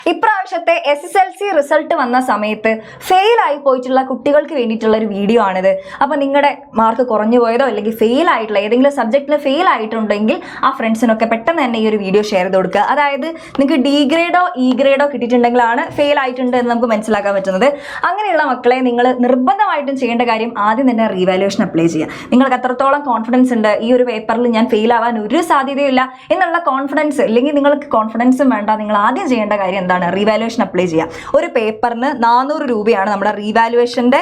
ഇപ്രാവശ്യത്തെ SSLC result വന്ന സമയത്ത് ഫെയിൽ ആയി പോയിട്ടുള്ള കുട്ടികൾക്ക് വേണ്ടിയിട്ടുള്ള ഒരു വീഡിയോ ആണിത്. അപ്പോൾ നിങ്ങളുടെ മാർക്ക് കുറഞ്ഞു പോയതോ അല്ലെങ്കിൽ ഫെയിൽ ആയിട്ടുള്ള ഏതെങ്കിലും സബ്ജക്റ്റിൽ ഫെയിൽ ആയിട്ടുണ്ടെങ്കിൽ ആ ഫ്രണ്ട്സിനൊക്കെ പെട്ടെന്ന് തന്നെ ഈ ഒരു വീഡിയോ ഷെയർ ചെയ്ത് കൊടുക്കുക. അതായത് നിങ്ങൾക്ക് D ഗ്രേഡോ E ഗ്രേഡോ കിട്ടിയിട്ടുണ്ടെങ്കിലാണ് ഫെയിൽ ആയിട്ടുണ്ട് എന്ന് നമുക്ക് മനസ്സിലാക്കാൻ പറ്റുന്നത്. അങ്ങനെയുള്ള മക്കളെ നിങ്ങൾ നിർബന്ധമായിട്ടും ചെയ്യേണ്ട കാര്യം ആദ്യം തന്നെ റീവാലുവേഷൻ അപ്ലൈ ചെയ്യുക. നിങ്ങൾക്ക് എത്രത്തോളം കോൺഫിഡൻസ് ഉണ്ട് ഈ ഒരു പേപ്പറിൽ ഞാൻ ഫെയിൽ ആവാൻ ഒരു സാധ്യതയില്ല എന്നുള്ള കോൺഫിഡൻസ്, അല്ലെങ്കിൽ നിങ്ങൾക്ക് കോൺഫിഡൻസും വേണ്ട, നിങ്ങൾ ആദ്യം ചെയ്യേണ്ട കാര്യം റീവാലുവേഷൻ അപ്ലൈ ചെയ്യാം. ഒരു പേപ്പറിന് 400 രൂപയാണ് നമ്മുടെ റീവാലുവേഷന്റെ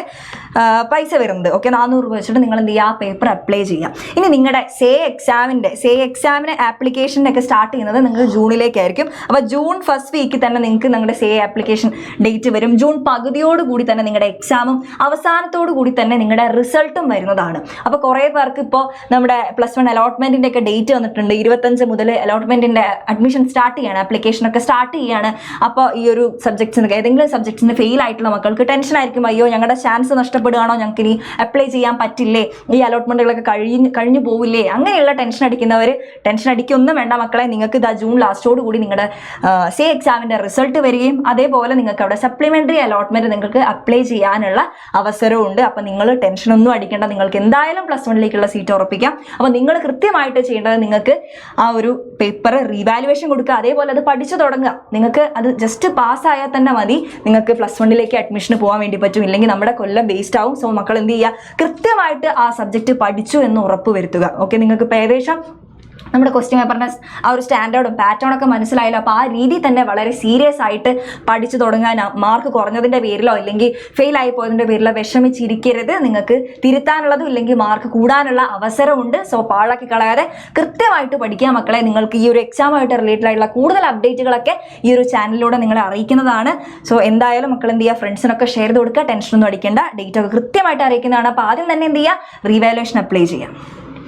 പൈസ വരുന്നത്. ഓക്കെ, 400 രൂപ വെച്ചിട്ട് നിങ്ങൾ എന്ത് ചെയ്യുക, ആ പേപ്പർ അപ്ലൈ ചെയ്യാം. ഇനി നിങ്ങളുടെ സേ എക്സാമിന് ആപ്ലിക്കേഷൻ്റെ ഒക്കെ സ്റ്റാർട്ട് ചെയ്യുന്നത് നിങ്ങൾക്ക് ജൂണിലേക്കായിരിക്കും. അപ്പോൾ ജൂൺ ഫസ്റ്റ് വീക്കിൽ തന്നെ നിങ്ങൾക്ക് നിങ്ങളുടെ സേ ആപ്ലിക്കേഷൻ ഡേറ്റ് വരും. ജൂൺ പകുതിയോട് കൂടി തന്നെ നിങ്ങളുടെ എക്സാമും അവസാനത്തോടു കൂടി തന്നെ നിങ്ങളുടെ റിസൾട്ടും വരുന്നതാണ്. അപ്പോൾ കുറേ പേർക്ക് ഇപ്പോൾ നമ്മുടെ +1 അലോട്ട്മെന്റിന്റെ ഒക്കെ ഡേറ്റ് വന്നിട്ടുണ്ട്. 25 മുതൽ അലോട്ട്മെന്റിന്റെ അഡ്മിഷൻ സ്റ്റാർട്ട് ചെയ്യാണ്, ആപ്ലിക്കേഷൻ ഒക്കെ സ്റ്റാർട്ട് ചെയ്യാണ്. അപ്പോൾ ഈ ഒരു സബ്ജക്ട്സിന് ഏതെങ്കിലും സബ്ജക്ട്സിന് ഫെയിൽ ആയിട്ടുള്ള മക്കൾക്ക് ടെൻഷൻ ആയിരിക്കും. അയ്യോ, ഞങ്ങളുടെ ചാൻസ് നഷ്ടപ്പെടുകയാണോ, ഞങ്ങൾക്ക് ഇനി അപ്ലൈ ചെയ്യാൻ പറ്റില്ലേ, ഈ അലോട്ട്മെന്റുകളൊക്കെ കഴിഞ്ഞു പോവില്ലേ, അങ്ങനെയുള്ള ടെൻഷൻ അടിക്കൊന്നും വേണ്ട മക്കളെ. നിങ്ങൾക്ക് ഇതാ ജൂൺ ലാസ്റ്റോട് കൂടി നിങ്ങളുടെ സേ എക്സാമിന്റെ റിസൾട്ട് വരികയും അതേപോലെ നിങ്ങൾക്ക് അവിടെ സപ്ലിമെന്ററി അലോട്ട്മെന്റ് നിങ്ങൾക്ക് അപ്ലൈ ചെയ്യാനുള്ള അവസരവും ഉണ്ട്. അപ്പോൾ നിങ്ങൾ ടെൻഷനൊന്നും അടിക്കേണ്ട, നിങ്ങൾക്ക് എന്തായാലും +1ലേക്കുള്ള സീറ്റ് ഉറപ്പിക്കാം. അപ്പോൾ നിങ്ങൾ കൃത്യമായിട്ട് ചെയ്യേണ്ടത് നിങ്ങൾക്ക് ആ ഒരു പേപ്പർ റീവാലുവേഷൻ കൊടുക്കുക, അതേപോലെ അത് പഠിച്ചു തുടങ്ങുക. നിങ്ങൾക്ക് അത് ജസ്റ്റ് പാസ്സായാൽ തന്നെ മതി, നിങ്ങൾക്ക് +1ലേക്ക് അഡ്മിഷന് പോകാൻ വേണ്ടി പറ്റും. ഇല്ലെങ്കിൽ നമ്മുടെ കൊല്ലം വേസ്റ്റ് ആവും. സോ മക്കൾ എന്ത് ചെയ്യുക, കൃത്യമായിട്ട് ആ സബ്ജക്റ്റ് പഠിച്ചു എന്ന് ഉറപ്പ് വരുത്തുക. ഓക്കെ, നിങ്ങൾക്ക് ഇപ്പോൾ ഏകദേശം നമ്മുടെ ക്വസ്റ്റ്യൻ പേപ്പറിൻ്റെ ആ ഒരു സ്റ്റാൻഡേർഡും പാറ്റേണൊക്കെ മനസ്സിലായല്ലോ. അപ്പോൾ ആ രീതിയിൽ തന്നെ വളരെ സീരിയസ് ആയിട്ട് പഠിച്ചു തുടങ്ങാൻ, മാർക്ക് കുറഞ്ഞതിൻ്റെ പേരിലോ ഇല്ലെങ്കിൽ ഫെയിൽ ആയി പോയതിൻ്റെ പേരിലോ വിഷമിച്ചിരിക്കരുത്. നിങ്ങൾക്ക് തിരുത്താനുള്ളതും ഇല്ലെങ്കിൽ മാർക്ക് കൂടാനുള്ള അവസരമുണ്ട്. സോ പാഴാക്കി കളയാതെ കൃത്യമായിട്ട് പഠിക്കുക മക്കളെ. നിങ്ങൾക്ക് ഈ ഒരു എക്സാമായിട്ട് റിലേറ്റഡ് ആയിട്ടുള്ള കൂടുതൽ അപ്ഡേറ്റുകളൊക്കെ ഈ ഒരു ചാനലിലൂടെ നിങ്ങളെ അറിയിക്കുന്നതാണ്. സോ എന്തായാലും മക്കൾ എന്ത് ചെയ്യുക, ഫ്രണ്ട്സിനൊക്കെ ഷെയർ ചെയ്ത് കൊടുക്കുക. ടെൻഷനൊന്നും അടിക്കേണ്ട, ഡേറ്റ് ഒക്കെ കൃത്യമായിട്ട് അറിയിക്കുന്നതാണ്. അപ്പോൾ ആദ്യം തന്നെ എന്ത് ചെയ്യുക, റീവാലുവേഷൻ അപ്ലൈ ചെയ്യാം.